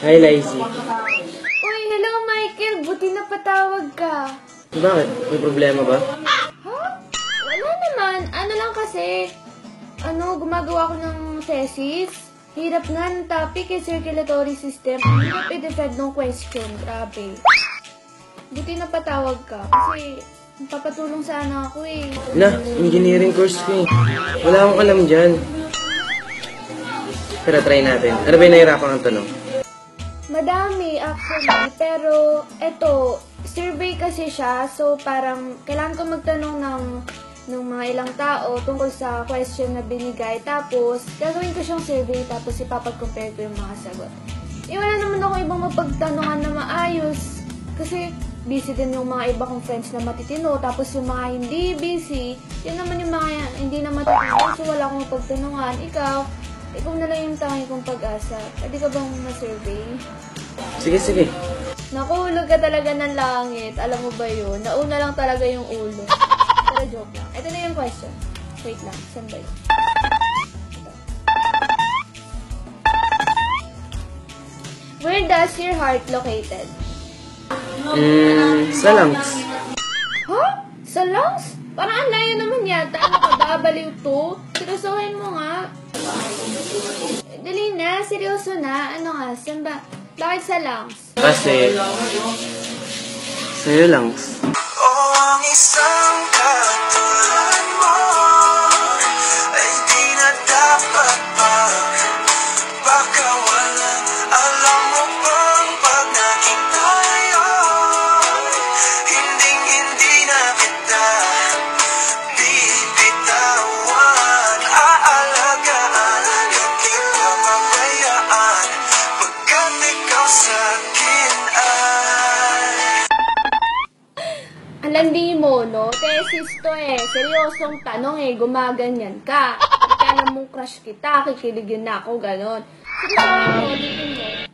Hi, Lizzie. Uy, hello Michael! Buti napatawag ka. Bakit? May problema ba? Ha? Wala naman. Ano lang kasi, gumagawa ko ng thesis. Hirap nga ng topic circulatory system. Ang hirap i-defend ng question. Grabe. Buti napatawag ka. Kasi, papatulong sana ako eh. Engineering course ko eh. Wala akong alam dyan. Pero try natin. Ano ba yung nahirapan ng tanong? Madami actually, pero eto, survey kasi siya, so parang kailangan ko magtanong ng mga ilang tao tungkol sa question na binigay, tapos gagawin ko siyang survey, tapos ipapag-compare ko yung mga sagot. Wala naman ako ibang mapagtanungan na maayos, kasi busy din yung mga iba kong friends na matitino, tapos yung mga hindi busy, yun naman yung mga hindi na matitino, so wala akong mapagtanungan. Ikaw na lang yung tanging kong pag-asa. Pwede ka bang ma-survey? Sige. Nakuhulog ka talaga ng langit. Alam mo ba yun? Nauna lang talaga yung ulo. Pero joke lang. Ito na yung question. Wait lang. Saan ba yun? Ito. Where does your heart located? Sa lungs. Huh? Sa lungs? Parang ang layo naman yata. Ano ka ba? Baliw to? Seryosohin mo nga. Dali na. Seryoso na. Ano nga? Saan ba? Bakit sa lungs? Kasi, sa'yo lungs. Ang isang katulad mo ay di na dapat pa. Baka walang alam mo bang pag naging tayo, hindi na kita bibitawan. Aalagaan, hindi ka mabayaan, pagkat ikaw sa'kin ay Ang landi mo, no? Thesis to eh. Seryosong tanong eh. Gumaganyan ka. Kaya alam mong crush kita, kikiligin na ako, ganon. Seryoso mo, ulitin mo.